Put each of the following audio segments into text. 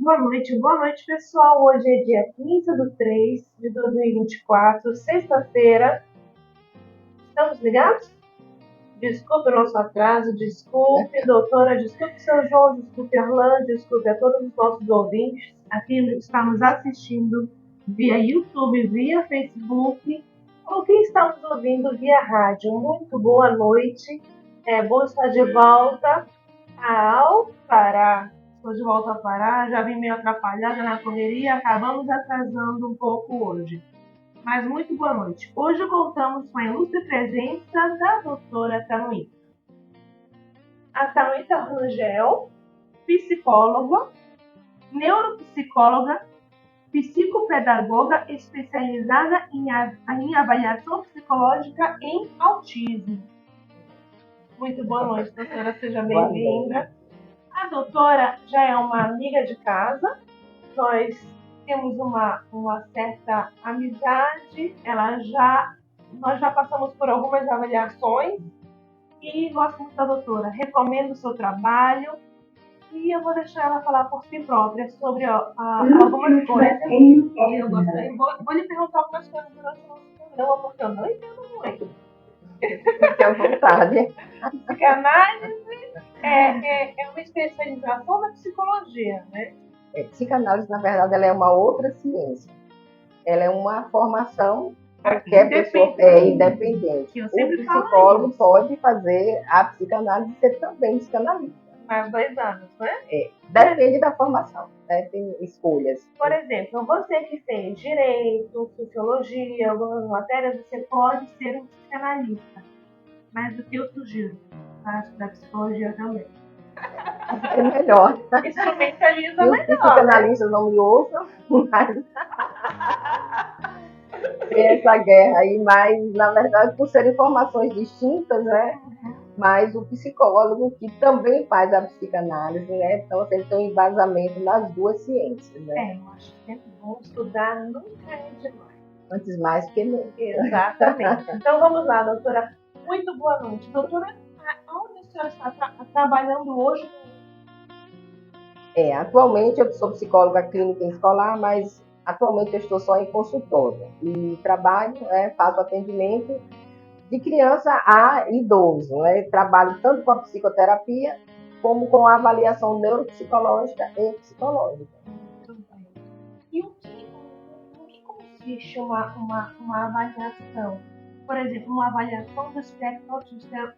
Boa noite, pessoal. Hoje é dia 15 de 3 de 2024, sexta-feira. Estamos ligados? Desculpe o nosso atraso, desculpe, doutora, desculpe, seu João, desculpe, Orlando, desculpe a todos os nossos ouvintes aqui que estão nos assistindo via YouTube, via Facebook, ou quem está nos ouvindo via rádio. Muito boa noite. É bom estar de volta ao Pará. Estou de volta ao Pará, já vim meio atrapalhada na correria, acabamos atrasando um pouco hoje. Mas muito boa noite. Hoje contamos com a ilustre presença da doutora Tanuíta. A Tanuíta Rangel, psicóloga, neuropsicóloga, psicopedagoga especializada em avaliação psicológica em autismo. Muito boa noite, doutora, seja bem-vinda. A doutora já é uma amiga de casa, nós temos uma certa amizade, nós já passamos por algumas avaliações e gosto muito da doutora, recomendo o seu trabalho e eu vou deixar ela falar por si própria sobre algumas coisas. Vou lhe perguntar algumas coisas durante o nosso programa, porque eu não entendo muito. Fique à vontade. Psicanálise é uma especialização da psicologia, né? Psicanálise, na verdade, ela é uma outra ciência. Ela é uma formação que a pessoa é independente. O psicólogo pode fazer a psicanálise e ser também psicanalista. Mais 2 anos, né? Depende da formação, né? Tem escolhas. Por exemplo, você que fez direito, sociologia, algumas matérias, você pode ser um psicanalista. Mas o que eu sugiro? Faço da psicologia também. É melhor. Instrumentaliza e melhor. Os psicanalistas não me ouçam, mas tem essa guerra aí, mas na verdade por serem formações distintas, né? Mas o psicólogo que também faz a psicanálise, né? Então ele tem um embasamento nas duas ciências, né? Eu acho que é bom estudar, nunca é demais. Antes mais que não. Exatamente. Então vamos lá, doutora. Muito boa noite. Doutora, onde a senhora está trabalhando hoje? Atualmente eu sou psicóloga clínica escolar, mas atualmente eu estou só em consultório e trabalho, faço atendimento de criança a idoso, né? Trabalho tanto com a psicoterapia como com a avaliação neuropsicológica e psicológica. E o que consiste uma avaliação? Por exemplo, uma avaliação do espectro autista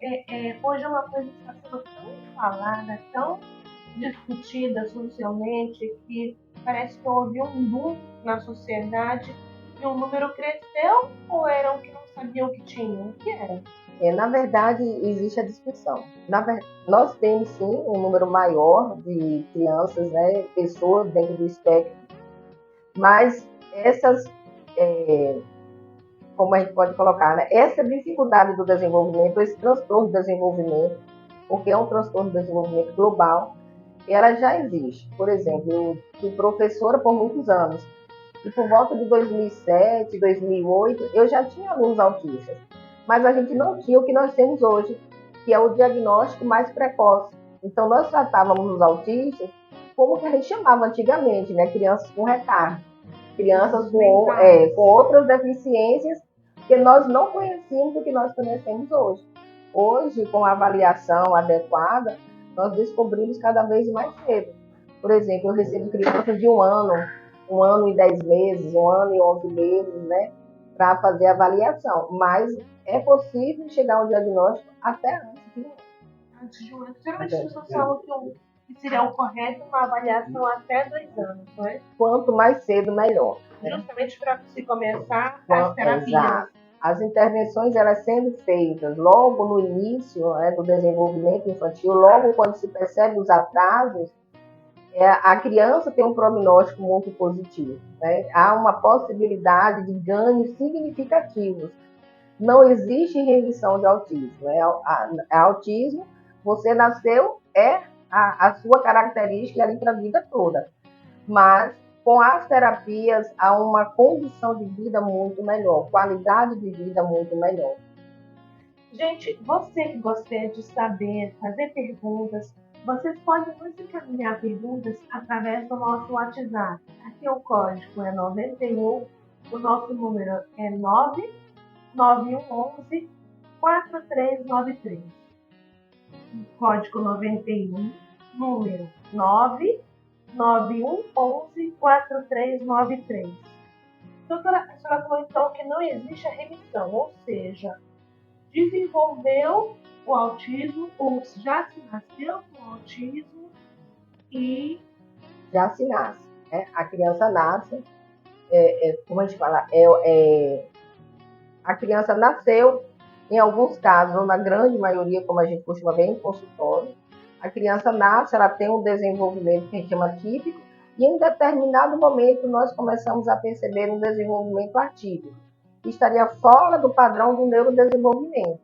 hoje é uma coisa que está sendo tão falada, tão discutida socialmente, que parece que houve um boom na sociedade e o número cresceu, ou eram que não sabiam o que tinham? O que era? Na verdade, existe a discussão. Nós temos, sim, um número maior de crianças, né, pessoas dentro do espectro, mas essas, como a gente pode colocar, né, essa dificuldade do desenvolvimento, esse transtorno do desenvolvimento, porque é um transtorno do desenvolvimento global, ela já existe. Por exemplo, eu fui professora por muitos anos, e por volta de 2007, 2008, eu já tinha alunos autistas, mas a gente não tinha o que nós temos hoje, que é o diagnóstico mais precoce. Então, nós tratávamos os autistas como que a gente chamava antigamente, né? Crianças com retardo, crianças com outras deficiências que nós não conhecíamos o que nós conhecemos hoje. Hoje, com a avaliação adequada, nós descobrimos cada vez mais cedo. Por exemplo, eu recebo crianças de 1 ano e 10 meses, 1 ano e 11 meses, né, para fazer a avaliação. Mas é possível chegar a um diagnóstico até antes de 1 ano. Antes de 1 ano. Geralmente as pessoas falam que seria o correto uma avaliação até 2 anos, não é? Quanto mais cedo, melhor. Justamente para se começar as terapias. Exato. As intervenções, elas sendo feitas logo no início do desenvolvimento infantil, logo quando se percebe os atrasos, a criança tem um prognóstico muito positivo, né? Há uma possibilidade de ganhos significativos. Não existe remissão de autismo. Autismo, você nasceu, a sua característica ali para a vida toda. Mas com as terapias há uma condição de vida muito melhor, qualidade de vida muito melhor. Gente, você que gostaria de saber, fazer perguntas, Vocês podem nos encaminhar perguntas através do nosso WhatsApp. Aqui o código é 91, o nosso número é 99111 4393. O código 91, número 99111 4393. Doutora, a senhora comentou que não existe a remissão, ou seja, desenvolveu o autismo, ou já se nasceu com autismo e... Já se nasce, né? A criança nasce, como a gente fala, a criança nasceu, em alguns casos, ou na grande maioria, como a gente costuma ver em consultório, a criança nasce, ela tem um desenvolvimento que a gente chama típico, e em determinado momento nós começamos a perceber um desenvolvimento atípico, que estaria fora do padrão do neurodesenvolvimento.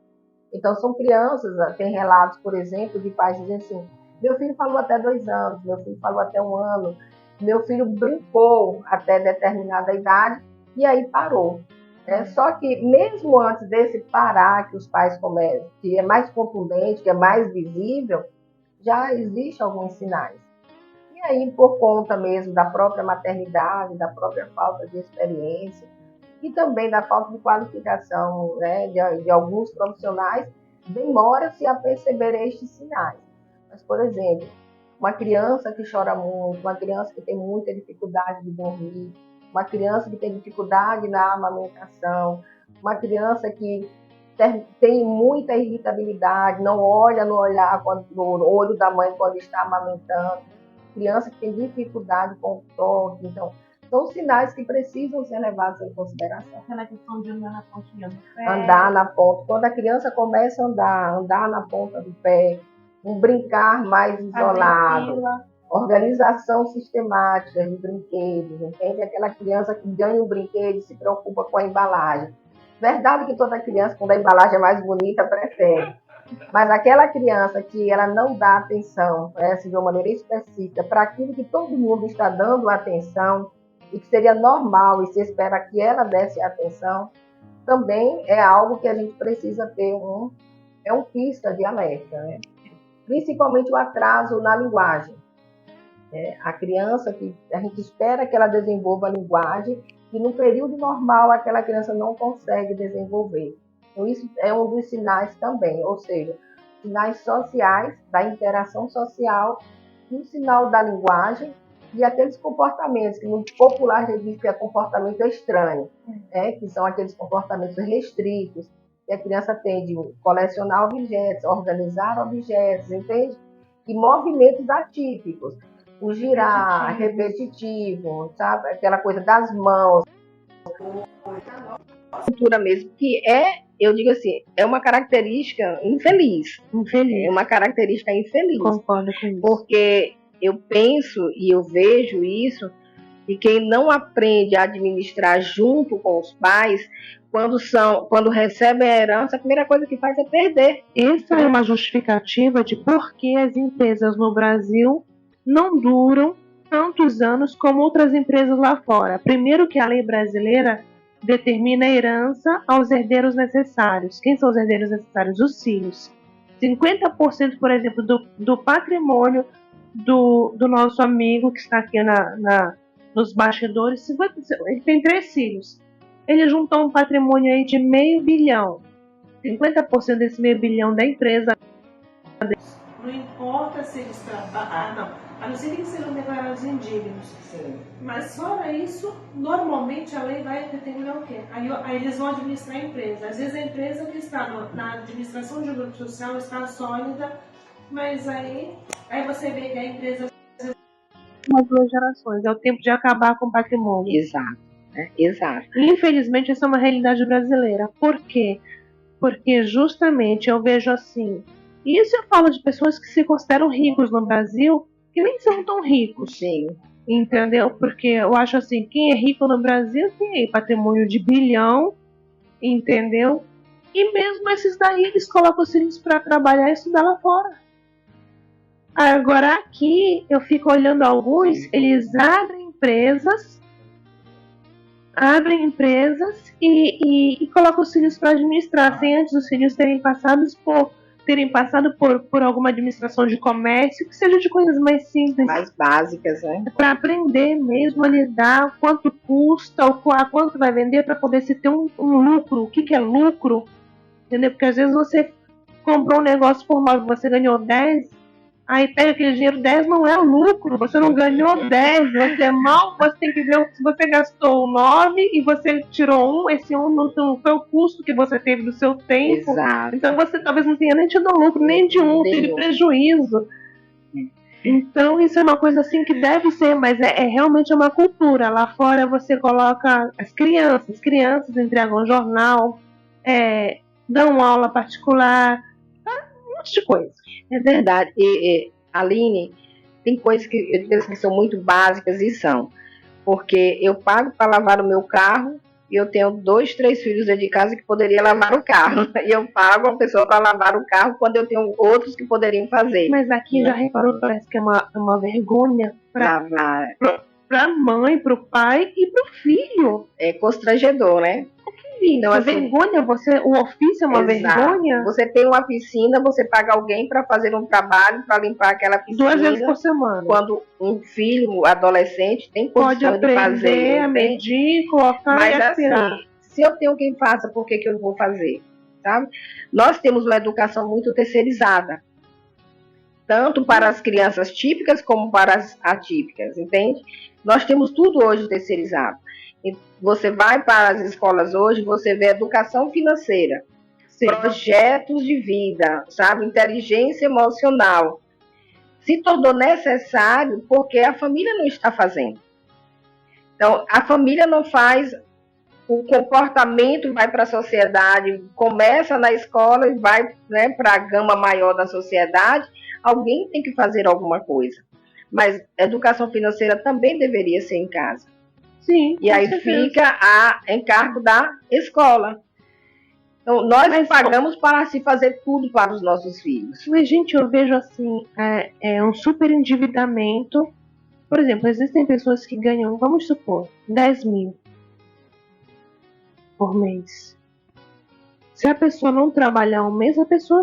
Então, são crianças, tem relatos, por exemplo, de pais dizendo assim, meu filho falou até 2 anos, meu filho falou até 1 ano, meu filho brincou até determinada idade e aí parou. Só que mesmo antes desse parar que os pais começam, que é mais contundente, que é mais visível, já existem alguns sinais. E aí, por conta mesmo da própria maternidade, da própria falta de experiência, e também da falta de qualificação, né, de alguns profissionais, demora-se a perceber estes sinais. Mas, por exemplo, uma criança que chora muito, uma criança que tem muita dificuldade de dormir, uma criança que tem dificuldade na amamentação, uma criança que tem muita irritabilidade, não olha no olho da mãe quando está amamentando, criança que tem dificuldade com o toque, então são sinais que precisam ser levados em consideração. Aquela questão de andar na pontinha do pé. Andar na ponta. Quando a criança começa a andar na ponta do pé, um brincar mais isolado, organização sistemática de brinquedos, entende? Aquela criança que ganha um brinquedo e se preocupa com a embalagem. Verdade que toda criança, quando a embalagem é mais bonita, prefere. Mas aquela criança que ela não dá atenção, de uma maneira específica, para aquilo que todo mundo está dando atenção, e que seria normal e se espera que ela desse atenção, também é algo que a gente precisa ter um pista de alerta, né? Principalmente o atraso na linguagem. A criança que a gente espera que ela desenvolva a linguagem e no período normal aquela criança não consegue desenvolver. Então isso é um dos sinais também, ou seja, sinais sociais, da interação social, e o sinal da linguagem, e aqueles comportamentos que no popular a gente diz que é comportamento estranho, que são aqueles comportamentos restritos, que a criança tem de colecionar objetos, organizar objetos, entende? E movimentos atípicos, o girar, repetitivo, sabe? Aquela coisa das mãos, a cultura mesmo, que eu digo assim, é uma característica infeliz. É uma característica infeliz. Concordo com isso. Porque eu penso e eu vejo isso, e quem não aprende a administrar junto com os pais, quando recebe a herança, a primeira coisa que faz é perder. Essa é uma justificativa de por que as empresas no Brasil não duram tantos anos como outras empresas lá fora. Primeiro que a lei brasileira determina a herança aos herdeiros necessários. Quem são os herdeiros necessários? Os filhos. 50%, por exemplo, do patrimônio do nosso amigo que está aqui nos bastidores, ele tem 3 filhos. Ele juntou um patrimônio aí de $500 milhão. 50% desse $500 milhão da empresa. Não importa se eles trabalham, a não ser que eles sejam declarados indignos. Sim. Mas fora isso, normalmente a lei vai determinar o quê? Aí eles vão administrar a empresa. Às vezes a empresa que está na administração de grupo social está sólida, mas aí você vê que a empresa umas 2 gerações, é o tempo de acabar com o patrimônio. Exato, exato. Infelizmente essa é uma realidade brasileira. Por quê? Porque justamente eu vejo assim, e isso eu falo de pessoas que se consideram ricos no Brasil, que nem são tão ricos. Sim. Entendeu? Porque eu acho assim, quem é rico no Brasil tem aí patrimônio de bilhão, entendeu? E mesmo esses daí, eles colocam os filhos para trabalhar e estudar lá fora. Agora aqui, eu fico olhando alguns, eles abrem empresas e colocam os filhos para administrar, sem antes os filhos terem passado terem passado por alguma administração de comércio, que seja de coisas mais simples. Mais básicas, né? Para aprender mesmo a lidar, quanto custa, quanto vai vender, para poder se ter um lucro. O que é lucro? Entendeu? Porque às vezes você comprou um negócio por 9, você ganhou 10, aí pega aquele dinheiro, 10 não é lucro, você não ganhou 10, você tem que ver se você gastou 9 e você tirou 1, esse 1 não foi o custo que você teve do seu tempo. Exato. Então você talvez não tenha nem tido lucro, nem de 1, teve prejuízo. Então isso é uma coisa assim que deve ser, mas realmente é uma cultura. Lá fora você coloca as crianças entregam jornal, dão aula particular, um monte de coisa. É verdade. E Aline, tem coisas que eu penso que são muito básicas e são. Porque eu pago para lavar o meu carro e eu tenho 2, 3 filhos dentro de casa que poderiam lavar o carro. E eu pago uma pessoa para lavar o carro quando eu tenho outros que poderiam fazer. Mas aqui já reparou, parece que é uma vergonha para a mãe, para o pai e para o filho. É constrangedor, né? Então, a vergonha, o ofício é uma vergonha. Você tem uma piscina, você paga alguém para fazer um trabalho para limpar aquela piscina 2 vezes por semana. Quando um filho adolescente tem condição de fazer, a medir, colocar mas e aspirar. Assim, se eu tenho quem faça, por que eu não vou fazer? Sabe? Nós temos uma educação muito terceirizada, tanto para as crianças típicas como para as atípicas, entende? Nós temos tudo hoje terceirizado. Você vai para as escolas hoje, você vê educação financeira, sim, projetos de vida, sabe, inteligência emocional. Se tornou necessário porque a família não está fazendo. Então, a família não faz, o comportamento vai para a sociedade, começa na escola e vai, né, para a gama maior da sociedade. Alguém tem que fazer alguma coisa. Mas educação financeira também deveria ser em casa. Sim, e aí fica a encargo da escola. Então, nós pagamos para se fazer tudo para os nossos filhos. Mas, gente, eu vejo assim, um super endividamento. Por exemplo, existem pessoas que ganham, vamos supor, 10 mil por mês. Se a pessoa não trabalhar um mês, a pessoa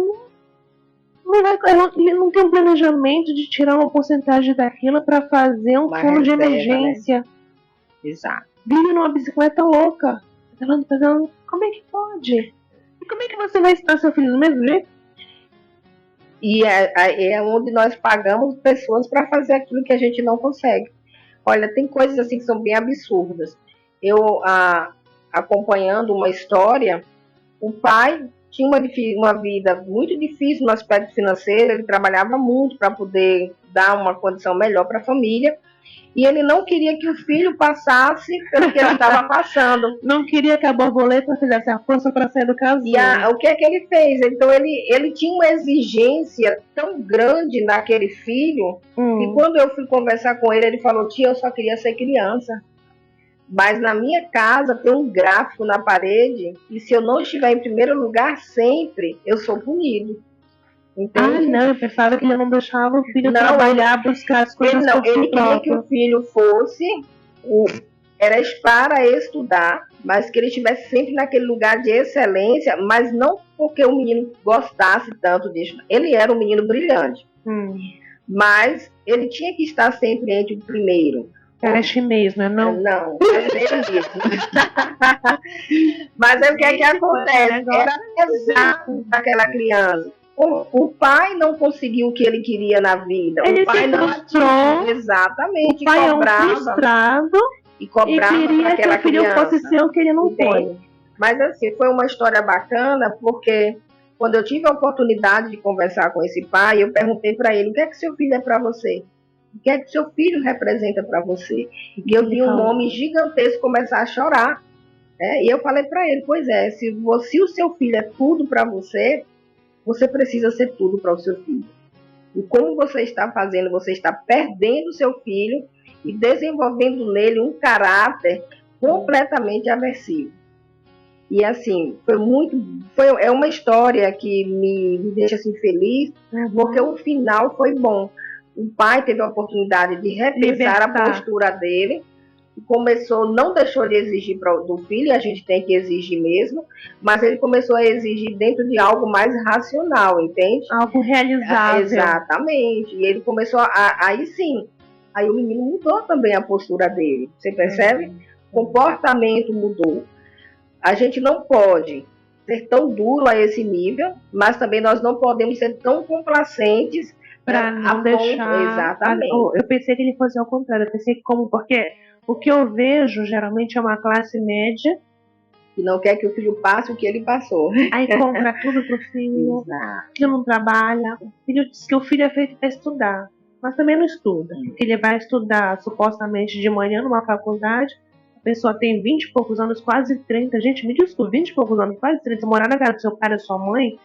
não tem um planejamento de tirar uma porcentagem daquilo para fazer um fundo de emergência. Né? Exato. Vive numa bicicleta louca. Pedalando. Como é que pode? E como é que você vai ensinar seu filho do mesmo jeito? E é onde nós pagamos pessoas para fazer aquilo que a gente não consegue. Olha, tem coisas assim que são bem absurdas. Eu, acompanhando uma história, o pai tinha uma vida muito difícil no aspecto financeiro, ele trabalhava muito para poder dar uma condição melhor para a família, e ele não queria que o filho passasse pelo que ele estava passando. Não queria que a borboleta fizesse a força para sair do casulo. E o que é que ele fez? Então ele tinha uma exigência tão grande naquele filho, que quando eu fui conversar com ele, ele falou: tia, eu só queria ser criança. Mas na minha casa tem um gráfico na parede e se eu não estiver em primeiro lugar sempre, eu sou punido. Entende? Não, eu pensava que ele não deixava o filho trabalhar, buscar as coisas. Ele queria que o filho fosse, era para estudar, mas que ele estivesse sempre naquele lugar de excelência, mas não porque o menino gostasse tanto disso. Ele era um menino brilhante, mas ele tinha que estar sempre entre o primeiro. Era chinês, né? Não, mas é o que é que acontece? Era exato daquela criança. O pai não conseguiu o que ele queria na vida. Ele o pai se frustrou. Exatamente. O pai cobrava, é um frustrado e cobrava e queria aquela que o filho fosse ser o que ele não foi. Mas assim, foi uma história bacana, porque quando eu tive a oportunidade de conversar com esse pai, eu perguntei para ele: o que é que seu filho é para você? O que é que seu filho representa para você? E eu vi um homem gigantesco começar a chorar. E eu falei para ele: pois é, se o seu filho é tudo para você, você precisa ser tudo para o seu filho. E como você está fazendo, você está perdendo o seu filho e desenvolvendo nele um caráter completamente aversivo. E assim, é uma história que me deixa assim feliz, porque o final foi bom. O pai teve a oportunidade de repensar a postura dele, não deixou de exigir do filho, a gente tem que exigir mesmo, mas ele começou a exigir dentro de algo mais racional, entende? Algo realizável. Exatamente. E ele começou aí sim, aí o menino mudou também a postura dele, você percebe? O comportamento mudou. A gente não pode ser tão duro a esse nível, mas também nós não podemos ser tão complacentes para não deixar. Exatamente. Eu pensei que ele fosse ao contrário. Eu pensei que porque o que eu vejo geralmente é uma classe média que não quer que o filho passe o que ele passou. Aí compra tudo pro filho. Exato. Que não trabalha. O filho diz que o filho é feito para estudar, mas também não estuda. Porque ele vai estudar supostamente de manhã numa faculdade. A pessoa tem 20 e poucos anos, quase 30. Gente, me desculpe, 20 e poucos anos, quase 30. Morar na casa do seu pai e da sua mãe.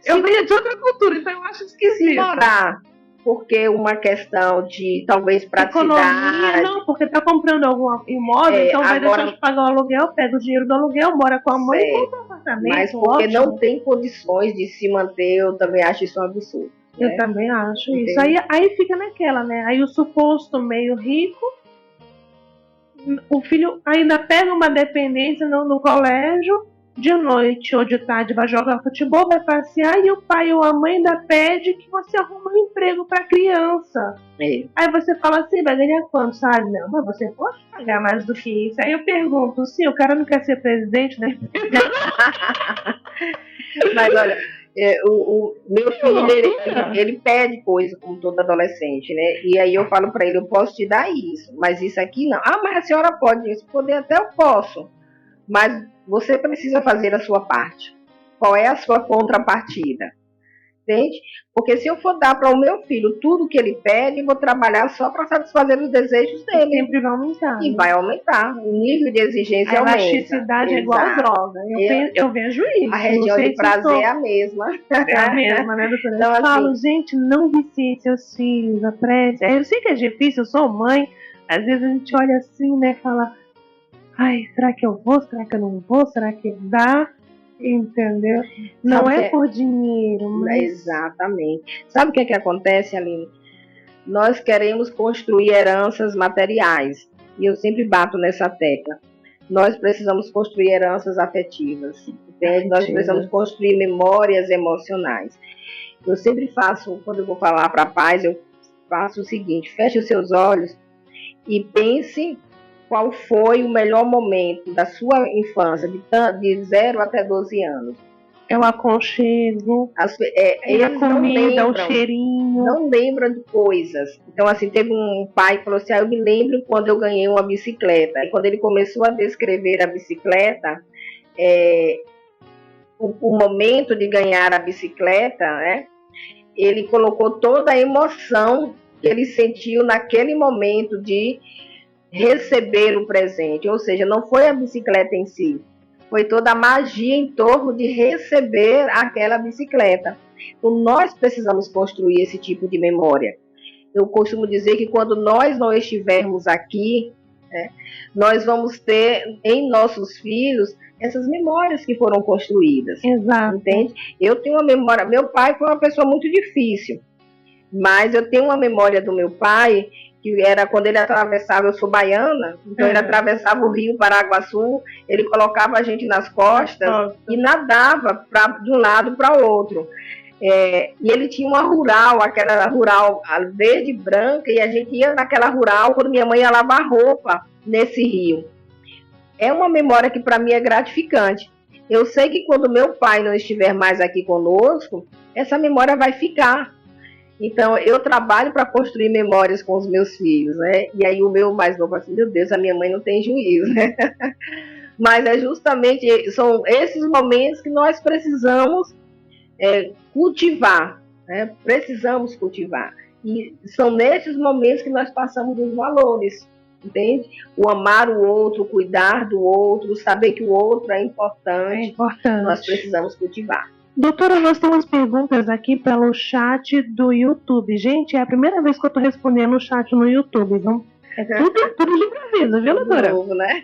Eu venho de outra cultura, então eu acho esquisito. Morar, porque uma questão de talvez praticidade. Economia, não, porque tá comprando algum imóvel, então vai deixar de pagar o aluguel, pega o dinheiro do aluguel, mora com a mãe e compra um apartamento. Mas porque ótimo. Não tem condições de se manter, eu também acho isso um absurdo. Eu também acho isso. Aí fica naquela, né? Aí o suposto meio rico, o filho ainda pega uma dependência no colégio, de noite ou de tarde vai jogar futebol, vai passear, e o pai ou a mãe ainda pede que você arrume um emprego para a criança. Aí você fala assim, vai ganhar quanto, sabe? Não, mas você pode pagar mais do que isso. Aí eu pergunto, sim, o cara não quer ser presidente, né? Mas olha, o meu filho, ele pede coisa como todo adolescente, né? E aí eu falo para ele, eu posso te dar isso, mas isso aqui não. Ah, mas a senhora pode isso, poder até eu posso. Mas você precisa fazer a sua parte. Qual é a sua contrapartida? Entende? Porque se eu for dar para o meu filho tudo que ele pede, eu vou trabalhar só para satisfazer os desejos dele. Sempre vai aumentar. E vai aumentar. O nível de exigência aumenta. A elasticidade é igual a droga. Eu vejo isso. A região de prazer é a mesma. É a mesma, né, doutora? Então, eu falo, gente, não vicie seus filhos, apresse. Eu sei que é difícil, eu sou mãe. Às vezes a gente olha assim, né, e fala... Ai, será que eu vou? Será que eu não vou? Será que dá? Entendeu? Não é por dinheiro, mas... Exatamente. Sabe o que acontece, Aline? Nós queremos construir heranças materiais. E eu sempre bato nessa tecla. Nós precisamos construir heranças afetivas. Entende? Nós precisamos construir memórias emocionais. Eu sempre faço, quando eu vou falar para pais, eu faço o seguinte, feche os seus olhos e pense... Qual foi o melhor momento da sua infância, de 0 até 12 anos? É o aconchego, a comida, o cheirinho. Não lembram de coisas. Então, assim, teve um pai que falou assim, eu me lembro quando eu ganhei uma bicicleta. E quando ele começou a descrever a bicicleta, o momento de ganhar a bicicleta, né, ele colocou toda a emoção que ele sentiu naquele momento de receber o presente, ou seja, não foi a bicicleta em si, foi toda a magia em torno de receber aquela bicicleta. Então nós precisamos construir esse tipo de memória. Eu costumo dizer que quando nós não estivermos aqui, nós vamos ter em nossos filhos essas memórias que foram construídas. Exato. Entende? Eu tenho uma memória, meu pai foi uma pessoa muito difícil, mas eu tenho uma memória do meu pai que era quando ele atravessava, eu sou baiana, então ele atravessava o rio Paraguaçu, ele colocava a gente nas costas e nadava de um lado para o outro. E ele tinha uma rural, aquela rural verde e branca, e a gente ia naquela rural quando minha mãe ia lavar roupa nesse rio. É uma memória que para mim é gratificante. Eu sei que quando meu pai não estiver mais aqui conosco, essa memória vai ficar. Então, eu trabalho para construir memórias com os meus filhos, né? E aí o meu mais novo assim, meu Deus, a minha mãe não tem juízo, né? Mas é justamente, são esses momentos que nós precisamos cultivar, né? Precisamos cultivar. E são nesses momentos que nós passamos os valores, entende? O amar o outro, o cuidar do outro, saber que o outro é importante. Nós precisamos cultivar. Doutora, nós temos perguntas aqui pelo chat do YouTube. Gente, é a primeira vez que eu estou respondendo o chat no YouTube. Então, é tudo de improviso, viu, doutora? Novo, né?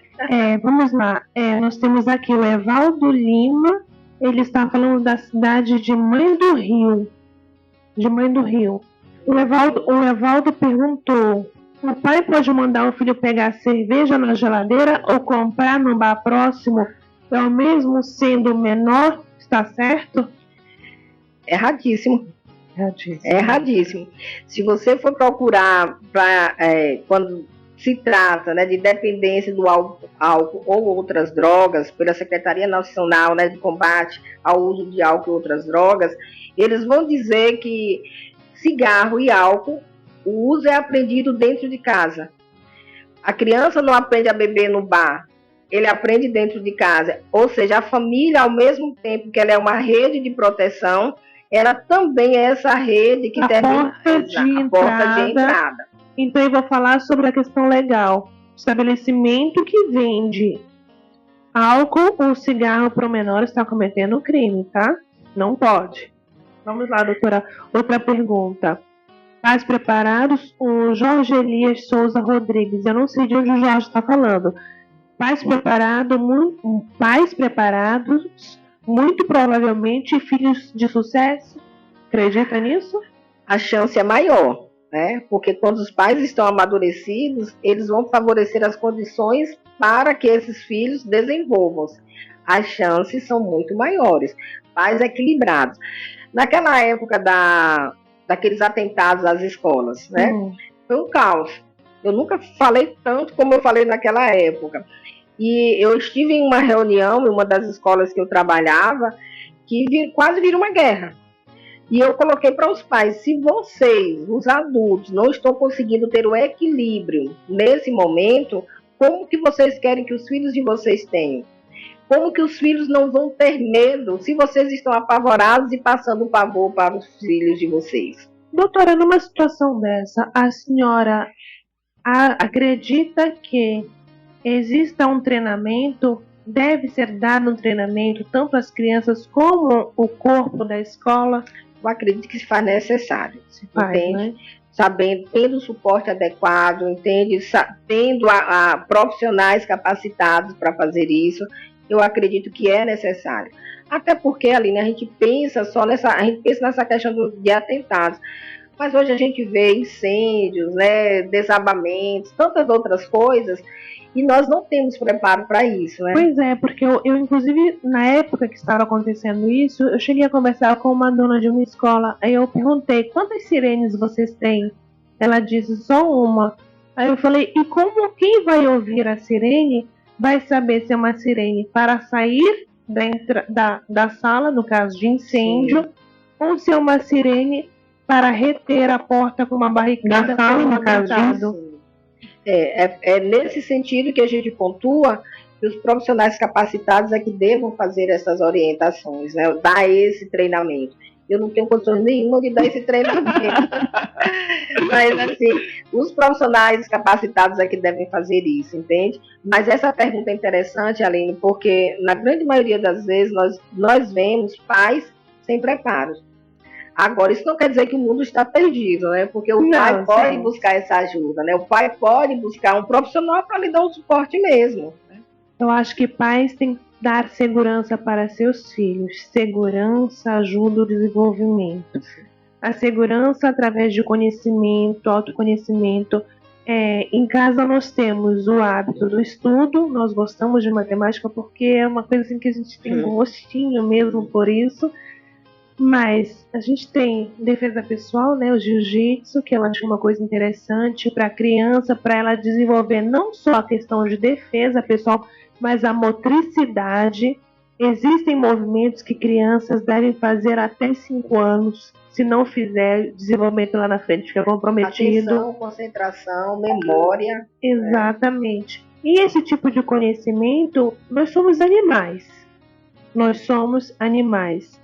Vamos lá. Nós temos aqui o Evaldo Lima. Ele está falando da cidade de Mãe do Rio. O Evaldo perguntou O pai pode mandar o filho pegar cerveja na geladeira ou comprar no bar próximo, mesmo sendo menor, está certo? Erradíssimo. Erradíssimo. Erradíssimo. Se você for procurar quando se trata, né, de dependência do álcool ou outras drogas, pela Secretaria Nacional, né, de Combate ao Uso de Álcool e Outras Drogas, eles vão dizer que cigarro e álcool, o uso é aprendido dentro de casa. A criança não aprende a beber no bar, ele aprende dentro de casa. Ou seja, a família, ao mesmo tempo que ela é uma rede de proteção, ela também é essa rede que termina a porta de entrada. Então eu vou falar sobre a questão legal. Estabelecimento que vende álcool ou cigarro para o menor está cometendo crime, tá? Não pode. Vamos lá, doutora. Outra pergunta. Pais preparados, o Jorge Elias Souza Rodrigues. Eu não sei de onde o Jorge está falando. Pais preparados, muito provavelmente filhos de sucesso. Acredita nisso? A chance é maior, né? Porque quando os pais estão amadurecidos, eles vão favorecer as condições para que esses filhos desenvolvam. As chances são muito maiores. Pais equilibrados. Naquela época daqueles atentados às escolas, né? Foi um caos. Eu nunca falei tanto como eu falei naquela época. E eu estive em uma reunião em uma das escolas que eu trabalhava, que quase virou uma guerra. E eu coloquei para os pais, se vocês, os adultos, não estão conseguindo ter o equilíbrio nesse momento, como que vocês querem que os filhos de vocês tenham? Como que os filhos não vão ter medo se vocês estão apavorados e passando o pavor para os filhos de vocês? Doutora, numa situação dessa, a senhora acredita que exista um treinamento, deve ser dado um treinamento tanto às crianças como o corpo da escola? Eu acredito que se faz necessário. Se faz, entende? Né? Sabendo, tendo o suporte adequado, entende? Tendo profissionais capacitados para fazer isso, eu acredito que é necessário. Até porque, Aline, a gente pensa nessa questão de atentados. Mas hoje a gente vê incêndios, né, desabamentos, tantas outras coisas, e nós não temos preparo para isso, né? Pois é, porque eu, inclusive, na época que estava acontecendo isso, eu cheguei a conversar com uma dona de uma escola, aí eu perguntei, quantas sirenes vocês têm? Ela disse, só uma. Aí eu falei, e como quem vai ouvir a sirene vai saber se é uma sirene para sair da sala, no caso de incêndio, sim, ou se é uma sirene para reter a porta com uma barricada, no caso. É nesse sentido que a gente pontua que os profissionais capacitados é que devam fazer essas orientações, né? Dar esse treinamento. Eu não tenho condições nenhuma de dar esse treinamento. Mas, assim, os profissionais capacitados é que devem fazer isso, entende? Mas essa pergunta é interessante, Aline, porque na grande maioria das vezes nós vemos pais sem preparos. Agora, isso não quer dizer que o mundo está perdido, né? Porque o pai pode buscar essa ajuda, né? O pai pode buscar um profissional para lhe dar um suporte mesmo. Né? Eu acho que pais têm que dar segurança para seus filhos. Segurança ajuda o desenvolvimento. A segurança através de conhecimento, autoconhecimento. Em casa nós temos o hábito do estudo, nós gostamos de matemática porque é uma coisa assim que a gente tem um gostinho mesmo por isso. Mas a gente tem defesa pessoal, né, o jiu-jitsu, que eu acho uma coisa interessante para a criança, para ela desenvolver não só a questão de defesa pessoal, mas a motricidade. Existem movimentos que crianças devem fazer até 5 anos. Se não fizer, o desenvolvimento lá na frente fica comprometido. Atenção, concentração, memória. Exatamente. E esse tipo de conhecimento, nós somos animais. Nós somos animais.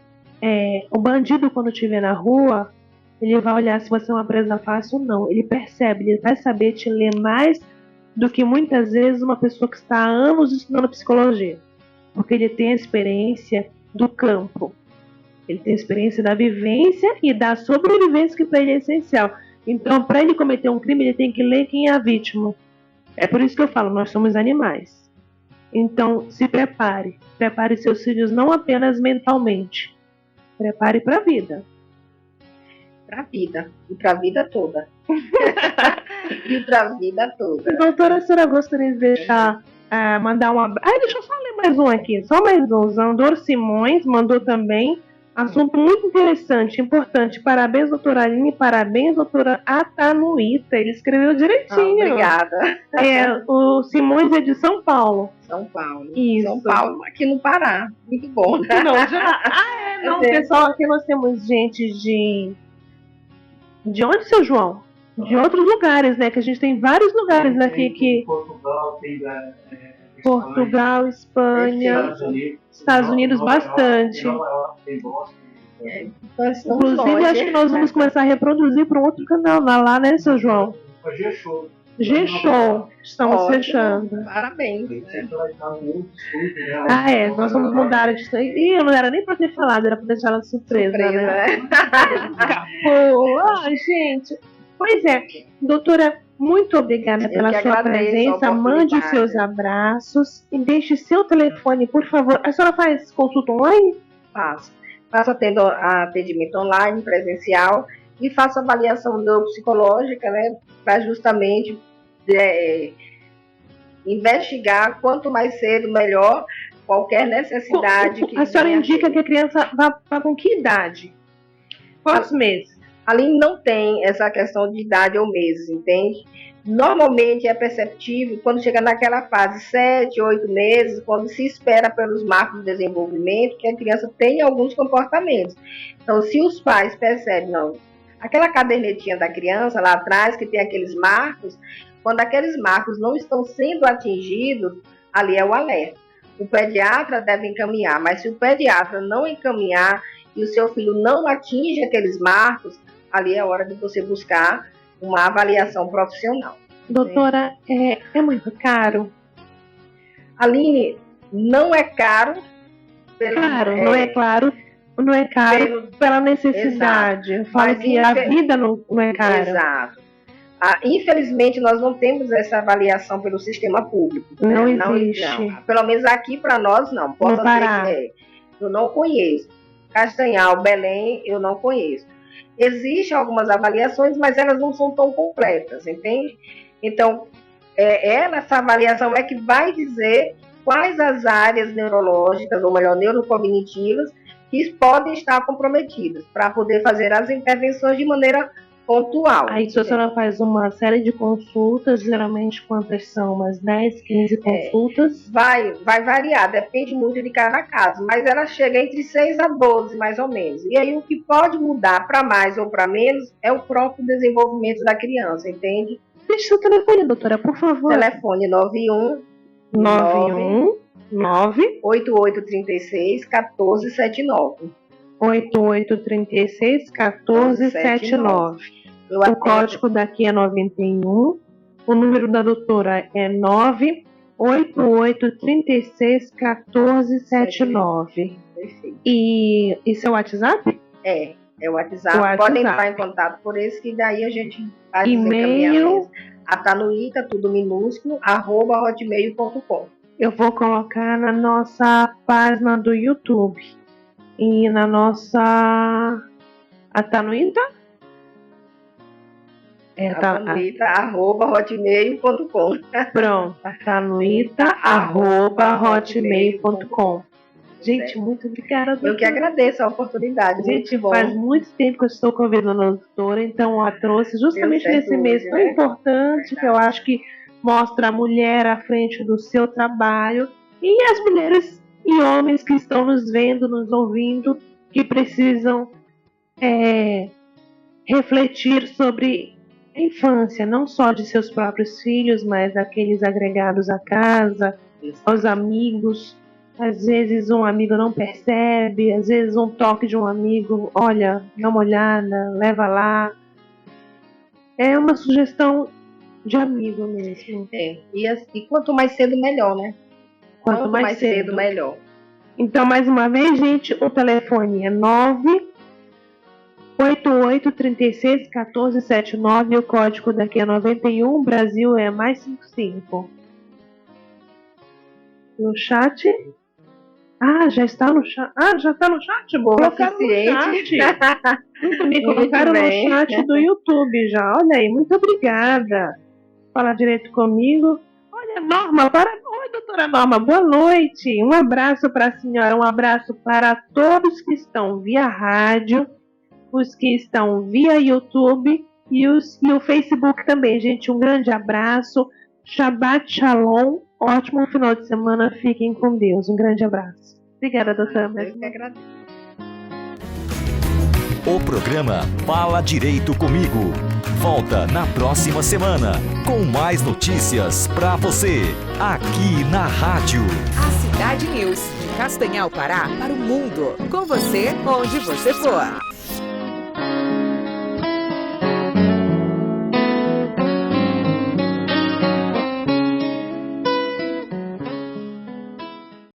O bandido, quando te vê na rua, ele vai olhar se você é uma presa fácil ou não. Ele percebe, ele vai saber te ler mais do que muitas vezes uma pessoa que está há anos estudando psicologia. Porque ele tem a experiência do campo. Ele tem a experiência da vivência e da sobrevivência, que para ele é essencial. Então, para ele cometer um crime, ele tem que ler quem é a vítima. É por isso que eu falo, nós somos animais. Então, se prepare. Prepare seus filhos não apenas mentalmente. Prepare para a vida. Para a vida. E para a vida toda. E pra vida toda. Doutora, a senhora gostaria de deixar, mandar um abraço? Deixa eu só ler mais um aqui, só mais um. Zandor Simões mandou também. Assunto muito interessante, importante. Parabéns, doutora Aline, parabéns, doutora Atanuíta. Ele escreveu direitinho. Obrigada. O Simões é de São Paulo. São Paulo. Isso. São Paulo, aqui no Pará. Muito bom. Não, não, pessoal, aqui nós temos gente de onde, seu João? De outros lugares, né? Que a gente tem vários lugares aqui que... Portugal, tem Portugal, Espanha, Estados Unidos bastante. Tem Boston. Inclusive, acho que nós vamos começar a reproduzir para um outro canal lá, né, seu João? G-Show. G-Show. Estamos fechando. Parabéns. Nós vamos mudar disso aí. Ih, não era nem para ter falado, era para deixar ela surpresa, né? Gente. Pois é, doutora, muito obrigada pela sua presença. Mande os seus abraços e deixe seu telefone, por favor. A senhora faz consulta online? Faço atendimento online, presencial, e faço avaliação neuropsicológica, né, para justamente investigar quanto mais cedo, melhor, qualquer necessidade. A senhora indica que a criança vá com que idade? Quantos meses? Ali não tem essa questão de idade ou meses, entende? Normalmente é perceptível quando chega naquela fase 7, 8 meses, quando se espera pelos marcos de desenvolvimento que a criança tenha alguns comportamentos. Então, se os pais percebem, não, aquela cadernetinha da criança lá atrás, que tem aqueles marcos, quando aqueles marcos não estão sendo atingidos, ali é o alerta. O pediatra deve encaminhar, mas se o pediatra não encaminhar e o seu filho não atinge aqueles marcos, ali é hora de você buscar uma avaliação profissional. Doutora, é muito caro? Aline, não é caro. Não é caro pela necessidade. Eu falo que a vida não é cara. Exato. Infelizmente, nós não temos essa avaliação pelo sistema público. Não existe. Não. Pelo menos aqui para nós, não. Posso dizer eu não conheço. Castanhal, Belém, eu não conheço. Existem algumas avaliações, mas elas não são tão completas, entende? Então, essa avaliação é que vai dizer quais as áreas neurológicas, ou melhor, neurocognitivas, que podem estar comprometidas, para poder fazer as intervenções de maneira pontual. Aí, se a senhora faz uma série de consultas, geralmente quantas são? Umas 10, 15 consultas? Vai variar, depende muito de cada caso, mas ela chega entre 6 a 12, mais ou menos. E aí, o que pode mudar para mais ou para menos é o próprio desenvolvimento da criança, entende? Deixe seu telefone, doutora, por favor. Telefone 91 8836 1479. 8836 1479. O código daqui é 91. O número da doutora é 98836 1479. E seu WhatsApp? É o WhatsApp. Podem entrar em contato por esse, que daí a gente faz e-mail. Atanuíta, tudo minúsculo, @hotmail.com. Eu vou colocar na nossa página do YouTube. E na nossa Atanuíta? Atanuíta@hotmail.com. Pronto, atanuíta@hotmail.com. Gente, muito obrigada, doutora. Eu que agradeço a oportunidade. Gente, faz muito tempo que eu estou convidando a doutora, então a trouxe justamente nesse mês tão importante, que eu acho que mostra a mulher à frente do seu trabalho, e as mulheres e homens que estão nos vendo, nos ouvindo, que precisam refletir sobre a infância, não só de seus próprios filhos, mas aqueles agregados à casa, aos amigos. Às vezes um amigo não percebe, às vezes um toque de um amigo, olha, dá uma olhada, leva lá. É uma sugestão de amigo mesmo. E quanto mais cedo, melhor, né? Quanto mais cedo, melhor. Então, mais uma vez, gente, o telefone é 98836 1479, o código daqui é 91, Brasil é mais 55. No chat... Já está no chat. Já está no chat? Bom, Colocaram no suficiente. chat. Me colocaram no bem. chat do YouTube já. Olha aí, muito obrigada. Fala direito comigo. Olha, Norma, Oi, doutora Norma, boa noite. Um abraço para a senhora, um abraço para todos que estão via rádio, os que estão via YouTube e o Facebook também, gente. Um grande abraço. Shabbat Shalom. Ótimo final de semana. Fiquem com Deus. Um grande abraço. Obrigada, doutora. Eu que agradeço. O programa Fala Direito Comigo volta na próxima semana com mais notícias para você aqui na rádio. A Cidade News, de Castanhal, Pará, para o mundo. Com você, onde você for.